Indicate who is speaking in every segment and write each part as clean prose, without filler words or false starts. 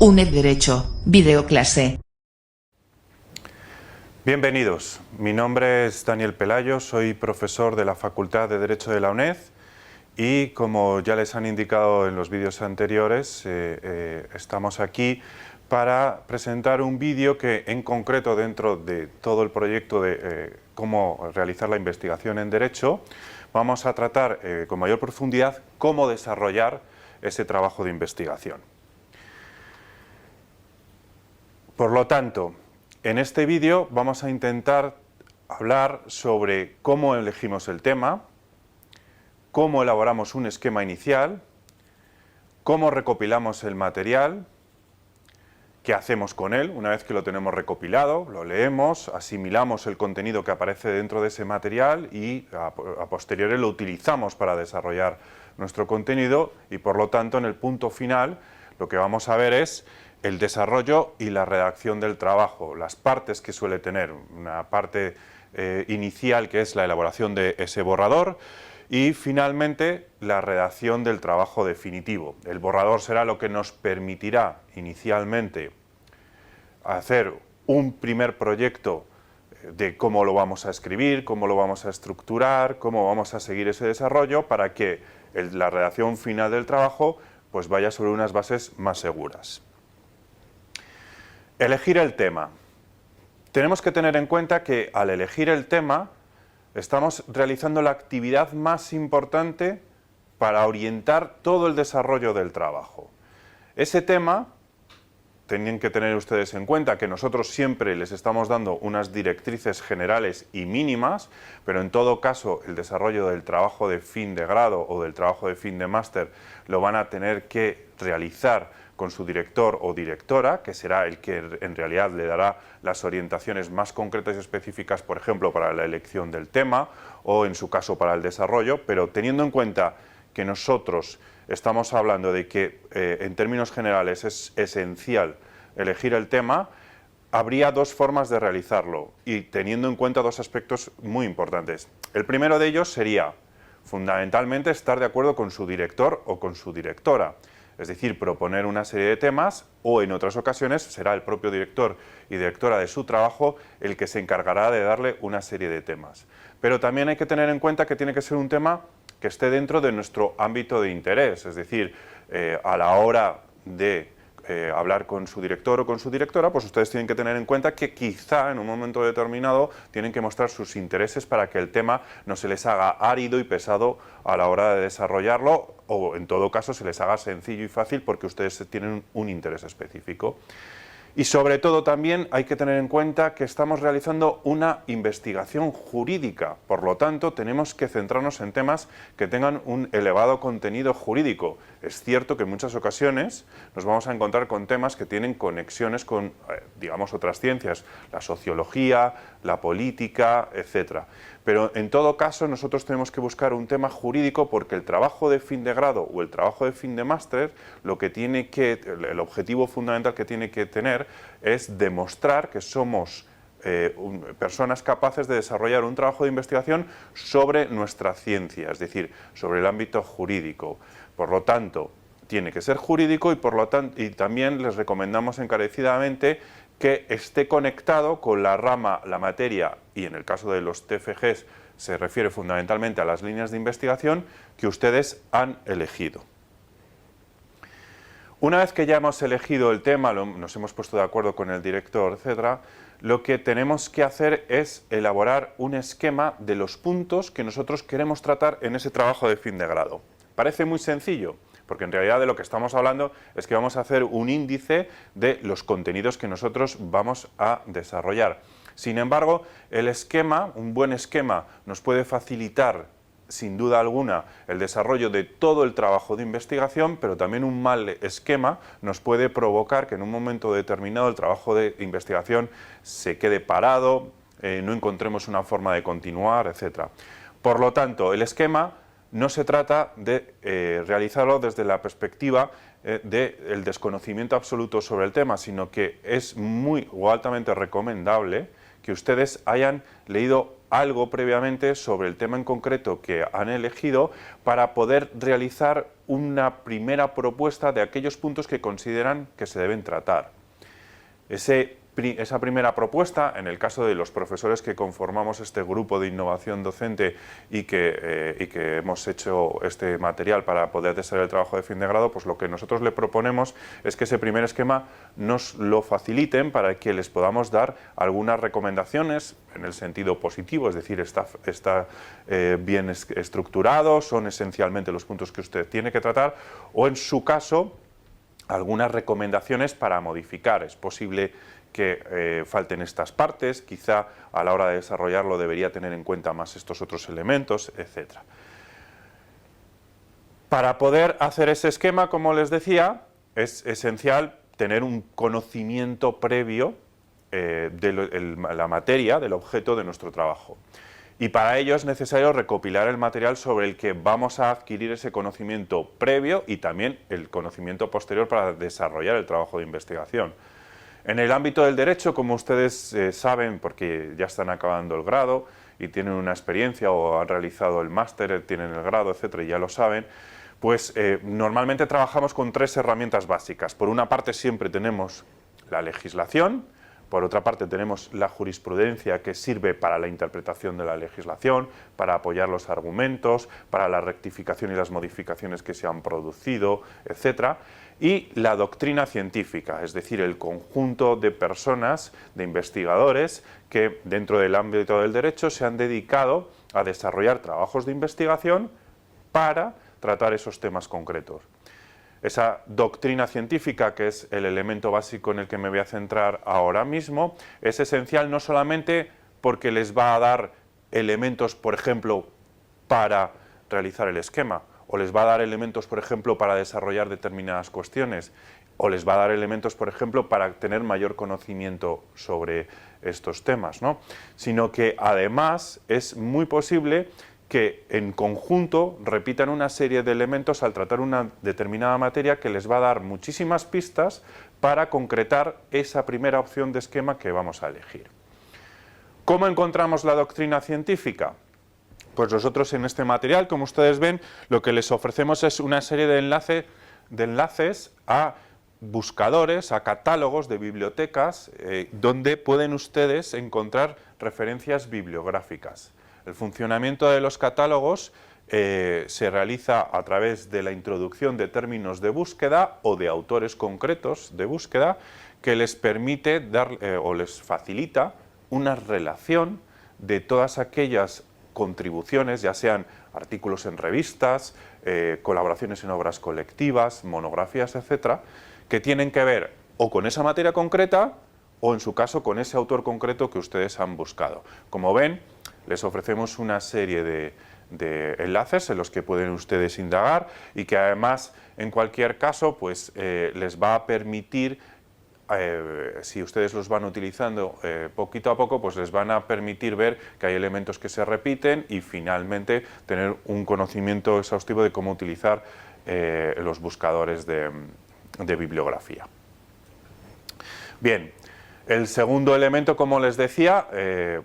Speaker 1: UNED Derecho, videoclase.
Speaker 2: Bienvenidos, mi nombre es Daniel Pelayo, soy profesor de la Facultad de Derecho de la UNED y como ya les han indicado en los vídeos anteriores, estamos aquí para presentar un vídeo que en concreto dentro de todo el proyecto de cómo realizar la investigación en Derecho, vamos a tratar con mayor profundidad cómo desarrollar ese trabajo de investigación. Por lo tanto, en este vídeo vamos a intentar hablar sobre cómo elegimos el tema, cómo elaboramos un esquema inicial, cómo recopilamos el material, qué hacemos con él una vez que lo tenemos recopilado, lo leemos, asimilamos el contenido que aparece dentro de ese material y a posteriori lo utilizamos para desarrollar nuestro contenido y por lo tanto en el punto final lo que vamos a ver es el desarrollo y la redacción del trabajo, las partes que suele tener, una parte inicial que es la elaboración de ese borrador y finalmente la redacción del trabajo definitivo. El borrador será lo que nos permitirá inicialmente hacer un primer proyecto de cómo lo vamos a escribir, cómo lo vamos a estructurar, cómo vamos a seguir ese desarrollo para que la redacción final del trabajo pues vaya sobre unas bases más seguras. Elegir el tema. Tenemos que tener en cuenta que al elegir el tema estamos realizando la actividad más importante para orientar todo el desarrollo del trabajo. Ese tema, tienen que tener ustedes en cuenta que nosotros siempre les estamos dando unas directrices generales y mínimas, pero en todo caso el desarrollo del trabajo de fin de grado o del trabajo de fin de máster lo van a tener que realizar con su director o directora, que será el que en realidad le dará las orientaciones más concretas y específicas, por ejemplo, para la elección del tema o en su caso para el desarrollo, pero teniendo en cuenta que nosotros estamos hablando de que en términos generales es esencial elegir el tema, habría dos formas de realizarlo y teniendo en cuenta dos aspectos muy importantes. El primero de ellos sería fundamentalmente estar de acuerdo con su director o con su directora. Es decir, proponer una serie de temas o en otras ocasiones será el propio director y directora de su trabajo el que se encargará de darle una serie de temas. Pero también hay que tener en cuenta que tiene que ser un tema que esté dentro de nuestro ámbito de interés, es decir, a la hora de hablar con su director o con su directora, pues ustedes tienen que tener en cuenta que quizá en un momento determinado tienen que mostrar sus intereses para que el tema no se les haga árido y pesado a la hora de desarrollarlo o en todo caso se les haga sencillo y fácil porque ustedes tienen un interés específico. Y sobre todo también hay que tener en cuenta que estamos realizando una investigación jurídica, por lo tanto tenemos que centrarnos en temas que tengan un elevado contenido jurídico. Es cierto que en muchas ocasiones nos vamos a encontrar con temas que tienen conexiones con, digamos, otras ciencias, la sociología, la política, etcétera. Pero en todo caso nosotros tenemos que buscar un tema jurídico porque el trabajo de fin de grado o el trabajo de fin de máster, el objetivo fundamental que tiene que tener es demostrar que somos personas capaces de desarrollar un trabajo de investigación sobre nuestra ciencia, es decir, sobre el ámbito jurídico. Por lo tanto, tiene que ser jurídico y también les recomendamos encarecidamente que esté conectado con la rama, la materia, y en el caso de los TFGs se refiere fundamentalmente a las líneas de investigación que ustedes han elegido. Una vez que ya hemos elegido el tema, nos hemos puesto de acuerdo con el director, etc., lo que tenemos que hacer es elaborar un esquema de los puntos que nosotros queremos tratar en ese trabajo de fin de grado. Parece muy sencillo, porque en realidad de lo que estamos hablando es que vamos a hacer un índice de los contenidos que nosotros vamos a desarrollar. Sin embargo, el esquema, un buen esquema, nos puede facilitar sin duda alguna el desarrollo de todo el trabajo de investigación, pero también un mal esquema nos puede provocar que en un momento determinado el trabajo de investigación se quede parado, no encontremos una forma de continuar, etc. Por lo tanto, el esquema no se trata de realizarlo desde la perspectiva del desconocimiento absoluto sobre el tema, sino que es muy o altamente recomendable que ustedes hayan leído algo previamente sobre el tema en concreto que han elegido para poder realizar una primera propuesta de aquellos puntos que consideran que se deben tratar. Esa primera propuesta, en el caso de los profesores que conformamos este grupo de innovación docente y que hemos hecho este material para poder desarrollar el trabajo de fin de grado, pues lo que nosotros le proponemos es que ese primer esquema nos lo faciliten para que les podamos dar algunas recomendaciones en el sentido positivo, es decir, está bien estructurado, son esencialmente los puntos que usted tiene que tratar, o en su caso, algunas recomendaciones para modificar. Es posible que falten estas partes, quizá a la hora de desarrollarlo debería tener en cuenta más estos otros elementos, etc. Para poder hacer ese esquema, como les decía, es esencial tener un conocimiento previo de la materia, del objeto de nuestro trabajo. Y para ello es necesario recopilar el material sobre el que vamos a adquirir ese conocimiento previo y también el conocimiento posterior para desarrollar el trabajo de investigación. En el ámbito del derecho, como ustedes saben, porque ya están acabando el grado y tienen una experiencia o han realizado el máster, tienen el grado, etcétera, y ya lo saben, pues normalmente trabajamos con tres herramientas básicas. Por una parte siempre tenemos la legislación. Por otra parte tenemos la jurisprudencia, que sirve para la interpretación de la legislación, para apoyar los argumentos, para la rectificación y las modificaciones que se han producido, etc. Y la doctrina científica, es decir, el conjunto de personas, de investigadores, que dentro del ámbito del derecho se han dedicado a desarrollar trabajos de investigación para tratar esos temas concretos. Esa doctrina científica, que es el elemento básico en el que me voy a centrar ahora mismo, es esencial no solamente porque les va a dar elementos, por ejemplo, para realizar el esquema, o les va a dar elementos, por ejemplo, para desarrollar determinadas cuestiones, o les va a dar elementos, por ejemplo, para tener mayor conocimiento sobre estos temas, ¿no? Sino que además es muy posible que en conjunto repitan una serie de elementos al tratar una determinada materia que les va a dar muchísimas pistas para concretar esa primera opción de esquema que vamos a elegir. ¿Cómo encontramos la doctrina científica? Pues nosotros en este material, como ustedes ven, lo que les ofrecemos es una serie de enlaces a buscadores, a catálogos de bibliotecas, donde pueden ustedes encontrar referencias bibliográficas. El funcionamiento de los catálogos se realiza a través de la introducción de términos de búsqueda o de autores concretos de búsqueda que les permite dar o les facilita una relación de todas aquellas contribuciones, ya sean artículos en revistas, colaboraciones en obras colectivas, monografías, etcétera, que tienen que ver o con esa materia concreta o en su caso con ese autor concreto que ustedes han buscado. Como ven, les ofrecemos una serie de enlaces en los que pueden ustedes indagar y que además, en cualquier caso, pues les va a permitir, si ustedes los van utilizando poquito a poco, pues les van a permitir ver que hay elementos que se repiten y finalmente tener un conocimiento exhaustivo de cómo utilizar los buscadores de bibliografía. Bien. El segundo elemento, como les decía,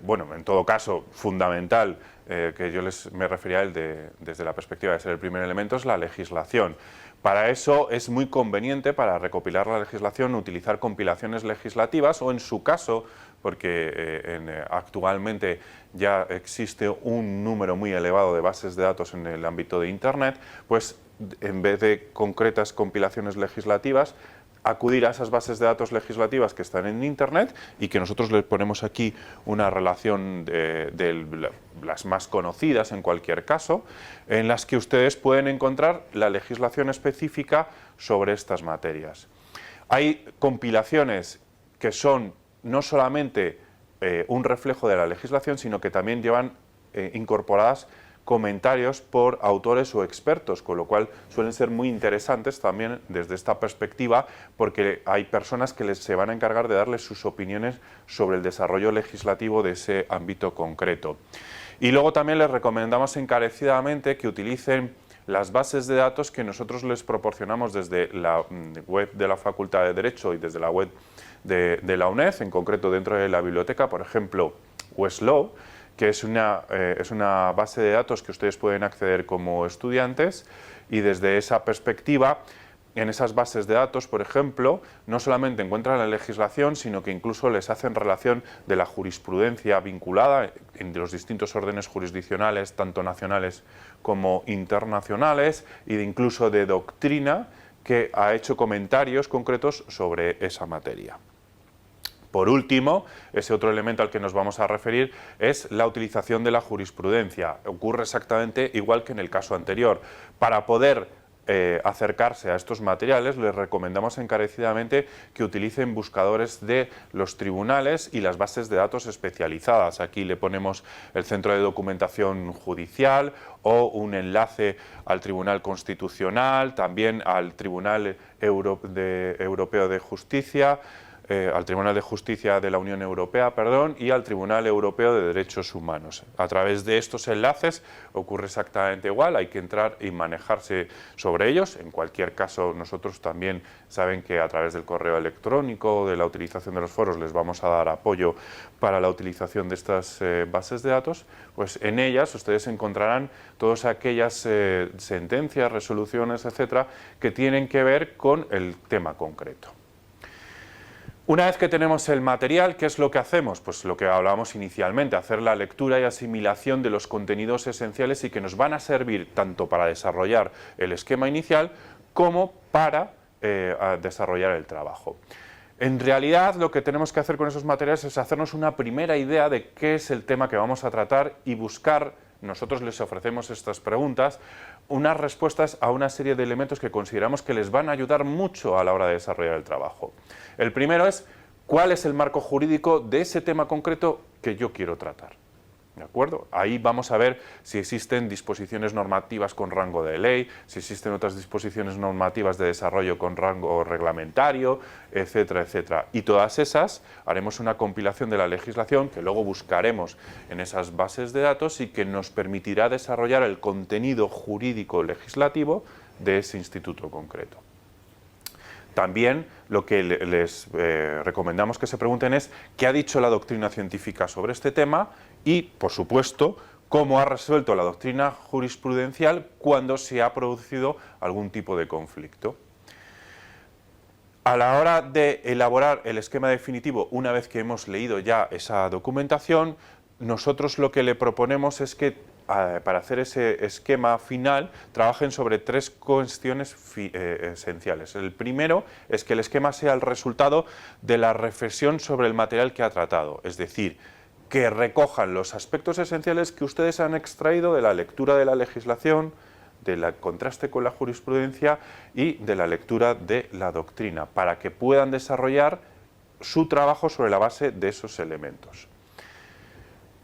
Speaker 2: bueno, en todo caso, fundamental, que yo me refería a él desde la perspectiva de ser el primer elemento, es la legislación. Para eso es muy conveniente, para recopilar la legislación, utilizar compilaciones legislativas o, en su caso, porque actualmente ya existe un número muy elevado de bases de datos en el ámbito de Internet, pues en vez de concretas compilaciones legislativas, acudir a esas bases de datos legislativas que están en Internet y que nosotros les ponemos aquí una relación de las más conocidas en cualquier caso, en las que ustedes pueden encontrar la legislación específica sobre estas materias. Hay compilaciones que son no solamente un reflejo de la legislación, sino que también llevan incorporadas comentarios por autores o expertos, con lo cual suelen ser muy interesantes también desde esta perspectiva, porque hay personas que se van a encargar de darles sus opiniones sobre el desarrollo legislativo de ese ámbito concreto. Y luego también les recomendamos encarecidamente que utilicen las bases de datos que nosotros les proporcionamos desde la web de la Facultad de Derecho y desde la web de la UNED, en concreto dentro de la biblioteca, por ejemplo, Westlaw, que es una base de datos que ustedes pueden acceder como estudiantes, y desde esa perspectiva, en esas bases de datos, por ejemplo, no solamente encuentran la legislación, sino que incluso les hacen relación de la jurisprudencia vinculada en los distintos órdenes jurisdiccionales, tanto nacionales como internacionales, y incluso de doctrina que ha hecho comentarios concretos sobre esa materia. Por último, ese otro elemento al que nos vamos a referir es la utilización de la jurisprudencia. Ocurre exactamente igual que en el caso anterior. Para poder acercarse a estos materiales, les recomendamos encarecidamente que utilicen buscadores de los tribunales y las bases de datos especializadas. Aquí le ponemos el Centro de Documentación Judicial o un enlace al Tribunal Constitucional, también al Tribunal Europeo de Justicia, al Tribunal de Justicia de la Unión Europea, y al Tribunal Europeo de Derechos Humanos. A través de estos enlaces ocurre exactamente igual, hay que entrar y manejarse sobre ellos. En cualquier caso, nosotros también saben que a través del correo electrónico, de la utilización de los foros, les vamos a dar apoyo para la utilización de estas bases de datos. Pues en ellas ustedes encontrarán todas aquellas sentencias, resoluciones, etcétera, que tienen que ver con el tema concreto. Una vez que tenemos el material, ¿qué es lo que hacemos? Pues lo que hablábamos inicialmente, hacer la lectura y asimilación de los contenidos esenciales y que nos van a servir tanto para desarrollar el esquema inicial como para desarrollar el trabajo. En realidad, lo que tenemos que hacer con esos materiales es hacernos una primera idea de qué es el tema que vamos a tratar y buscar, nosotros les ofrecemos estas preguntas, unas respuestas a una serie de elementos que consideramos que les van a ayudar mucho a la hora de desarrollar el trabajo. El primero es, ¿cuál es el marco jurídico de ese tema concreto que yo quiero tratar? ¿De acuerdo? Ahí vamos a ver si existen disposiciones normativas con rango de ley, si existen otras disposiciones normativas de desarrollo con rango reglamentario, etcétera, etcétera. Y todas esas haremos una compilación de la legislación que luego buscaremos en esas bases de datos y que nos permitirá desarrollar el contenido jurídico legislativo de ese instituto concreto. También lo que les recomendamos que se pregunten es qué ha dicho la doctrina científica sobre este tema y, por supuesto, cómo ha resuelto la doctrina jurisprudencial cuando se ha producido algún tipo de conflicto. A la hora de elaborar el esquema definitivo, una vez que hemos leído ya esa documentación, nosotros lo que le proponemos es que para hacer ese esquema final trabajen sobre tres cuestiones esenciales. El primero es que el esquema sea el resultado de la reflexión sobre el material que ha tratado, es decir, que recojan los aspectos esenciales que ustedes han extraído de la lectura de la legislación, del contraste con la jurisprudencia y de la lectura de la doctrina, para que puedan desarrollar su trabajo sobre la base de esos elementos.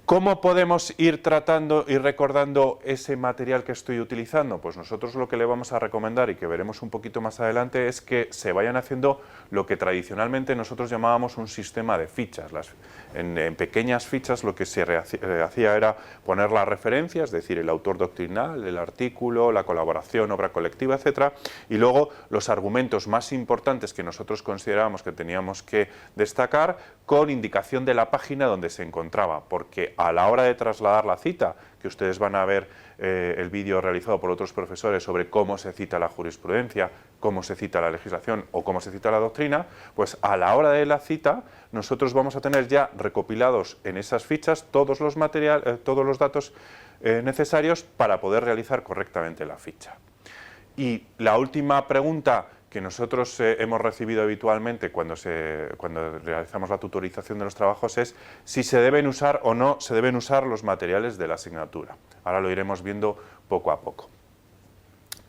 Speaker 2: ¿Cómo podemos ir tratando y recordando ese material que estoy utilizando? Pues nosotros lo que le vamos a recomendar y que veremos un poquito más adelante es que se vayan haciendo lo que tradicionalmente nosotros llamábamos un sistema de fichas. En pequeñas fichas lo que se hacía era poner la referencia, es decir, el autor doctrinal, el artículo, la colaboración, obra colectiva, etcétera, y luego los argumentos más importantes que nosotros considerábamos que teníamos que destacar con indicación de la página donde se encontraba, porque a la hora de trasladar la cita, que ustedes van a ver el vídeo realizado por otros profesores sobre cómo se cita la jurisprudencia, cómo se cita la legislación o cómo se cita la doctrina, pues a la hora de la cita nosotros vamos a tener ya recopilados en esas fichas todos los datos necesarios para poder realizar correctamente la ficha. Y la última pregunta que nosotros hemos recibido habitualmente cuando realizamos la tutorización de los trabajos es si se deben usar o no se deben usar los materiales de la asignatura. Ahora lo iremos viendo poco a poco.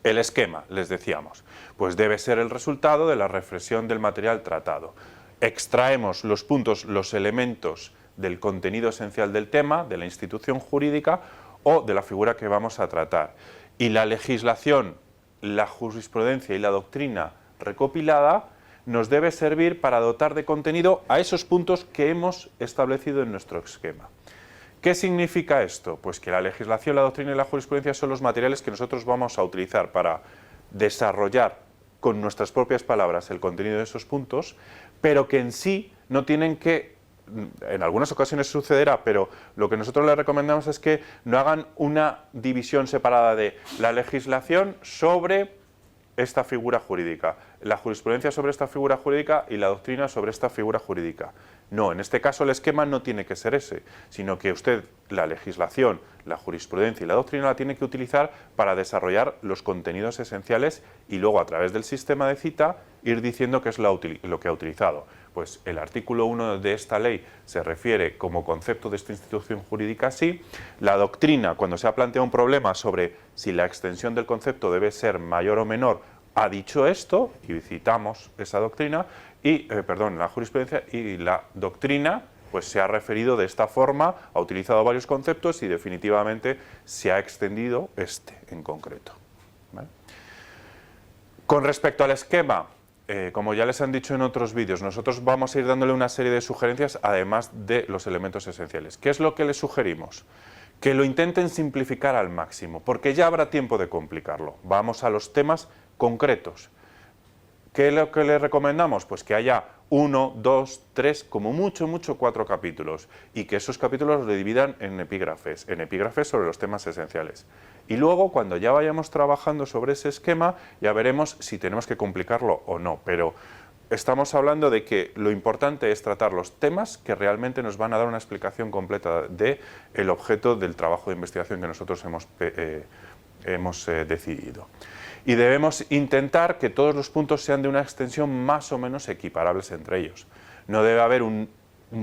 Speaker 2: El esquema, les decíamos, pues debe ser el resultado de la reflexión del material tratado. Extraemos los puntos, los elementos del contenido esencial del tema, de la institución jurídica o de la figura que vamos a tratar. Y la legislación, la jurisprudencia y la doctrina recopilada nos debe servir para dotar de contenido a esos puntos que hemos establecido en nuestro esquema. ¿Qué significa esto? Pues que la legislación, la doctrina y la jurisprudencia son los materiales que nosotros vamos a utilizar para desarrollar con nuestras propias palabras el contenido de esos puntos, pero que en sí no tienen que, en algunas ocasiones sucederá, pero lo que nosotros les recomendamos es que no hagan una división separada de la legislación sobre esta figura jurídica, la jurisprudencia sobre esta figura jurídica y la doctrina sobre esta figura jurídica. No, en este caso el esquema no tiene que ser ese, sino que usted la legislación, la jurisprudencia y la doctrina la tiene que utilizar para desarrollar los contenidos esenciales y luego a través del sistema de cita ir diciendo qué es lo que ha utilizado. Pues el artículo 1 de esta ley se refiere como concepto de esta institución jurídica así, la doctrina cuando se ha planteado un problema sobre si la extensión del concepto debe ser mayor o menor, ha dicho esto y citamos esa doctrina y, la jurisprudencia y la doctrina pues se ha referido de esta forma, ha utilizado varios conceptos y definitivamente se ha extendido este en concreto. ¿Vale? Con respecto al esquema, como ya les han dicho en otros vídeos, nosotros vamos a ir dándole una serie de sugerencias además de los elementos esenciales. ¿Qué es lo que les sugerimos? Que lo intenten simplificar al máximo, porque ya habrá tiempo de complicarlo. Vamos a los temas concretos. ¿Qué es lo que les recomendamos? Pues que haya 1, 2, 3, como mucho 4 capítulos y que esos capítulos lo dividan en epígrafes sobre los temas esenciales. Y luego, cuando ya vayamos trabajando sobre ese esquema, ya veremos si tenemos que complicarlo o no, pero estamos hablando de que lo importante es tratar los temas que realmente nos van a dar una explicación completa del objeto del trabajo de investigación que nosotros hemos decidido. Y debemos intentar que todos los puntos sean de una extensión más o menos equiparables entre ellos. No debe haber un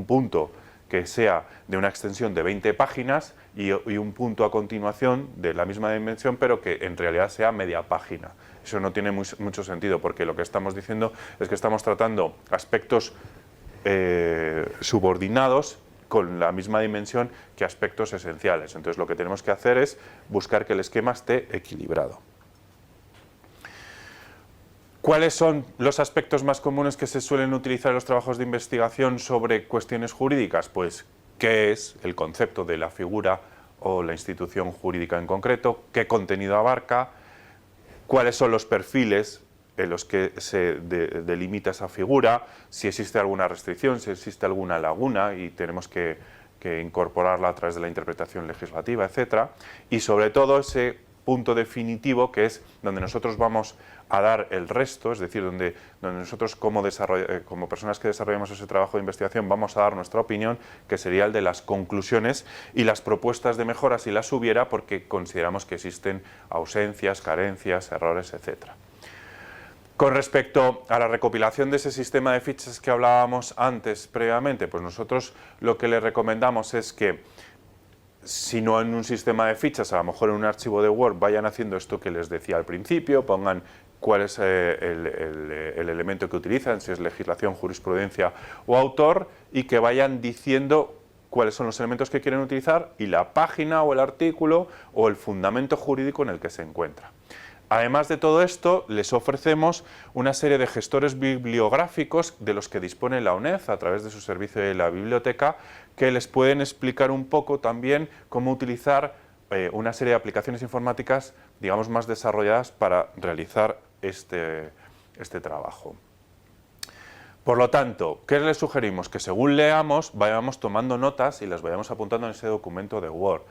Speaker 2: punto que sea de una extensión de 20 páginas y un punto a continuación de la misma dimensión, pero que en realidad sea media página. Eso no tiene mucho sentido, porque lo que estamos diciendo es que estamos tratando aspectos subordinados con la misma dimensión que aspectos esenciales. Entonces lo que tenemos que hacer es buscar que el esquema esté equilibrado. ¿Cuáles son los aspectos más comunes que se suelen utilizar en los trabajos de investigación sobre cuestiones jurídicas? Pues, ¿qué es el concepto de la figura o la institución jurídica en concreto? ¿Qué contenido abarca? ¿Cuáles son los perfiles en los que se delimita esa figura? Si existe alguna restricción, si existe alguna laguna y tenemos que incorporarla a través de la interpretación legislativa, etcétera. Y sobre todo ese punto definitivo que es donde nosotros vamos a dar el resto, es decir, donde nosotros como personas que desarrollamos ese trabajo de investigación vamos a dar nuestra opinión, que sería el de las conclusiones y las propuestas de mejora si las hubiera, porque consideramos que existen ausencias, carencias, errores, etcétera. Con respecto a la recopilación de ese sistema de fichas que hablábamos antes previamente, pues nosotros lo que les recomendamos es que si no en un sistema de fichas, a lo mejor en un archivo de Word, vayan haciendo esto que les decía al principio, pongan cuál es el elemento que utilizan, si es legislación, jurisprudencia o autor, y que vayan diciendo cuáles son los elementos que quieren utilizar y la página o el artículo o el fundamento jurídico en el que se encuentra. Además de todo esto, les ofrecemos una serie de gestores bibliográficos de los que dispone la UNED a través de su servicio de la biblioteca, que les pueden explicar un poco también cómo utilizar una serie de aplicaciones informáticas, digamos, más desarrolladas para realizar este trabajo. Por lo tanto, ¿qué les sugerimos? Que según leamos, vayamos tomando notas y las vayamos apuntando en ese documento de Word.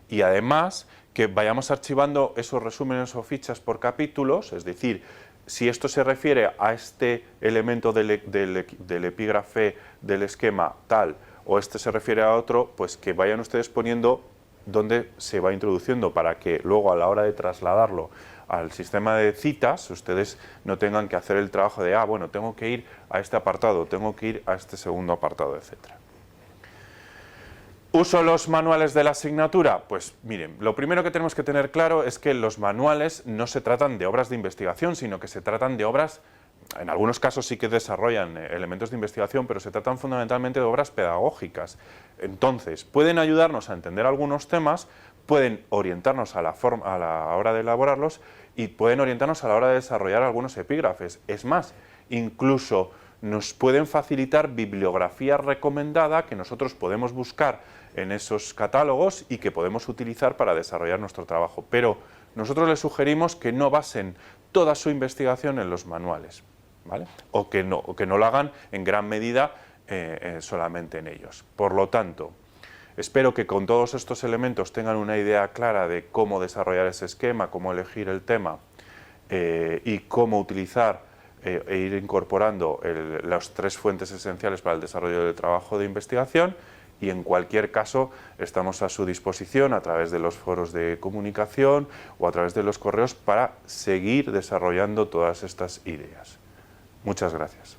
Speaker 2: Y además, que vayamos archivando esos resúmenes o fichas por capítulos, es decir, si esto se refiere a este elemento del epígrafe del esquema tal, o este se refiere a otro, pues que vayan ustedes poniendo dónde se va introduciendo para que luego a la hora de trasladarlo al sistema de citas, ustedes no tengan que hacer el trabajo de, bueno, tengo que ir a este apartado, tengo que ir a este segundo apartado, etcétera. ¿Uso los manuales de la asignatura? Pues miren, lo primero que tenemos que tener claro es que los manuales no se tratan de obras de investigación, sino que se tratan de obras, en algunos casos sí que desarrollan elementos de investigación, pero se tratan fundamentalmente de obras pedagógicas. Entonces, pueden ayudarnos a entender algunos temas, pueden orientarnos a la hora de elaborarlos y pueden orientarnos a la hora de desarrollar algunos epígrafes. Es más, incluso nos pueden facilitar bibliografía recomendada que nosotros podemos buscar en esos catálogos y que podemos utilizar para desarrollar nuestro trabajo. Pero nosotros les sugerimos que no basen toda su investigación en los manuales, ¿vale? O que no lo hagan en gran medida solamente en ellos. Por lo tanto, espero que con todos estos elementos tengan una idea clara de cómo desarrollar ese esquema, cómo elegir el tema y cómo utilizar e ir incorporando las 3 fuentes esenciales para el desarrollo del trabajo de investigación, y en cualquier caso estamos a su disposición a través de los foros de comunicación o a través de los correos para seguir desarrollando todas estas ideas. Muchas gracias.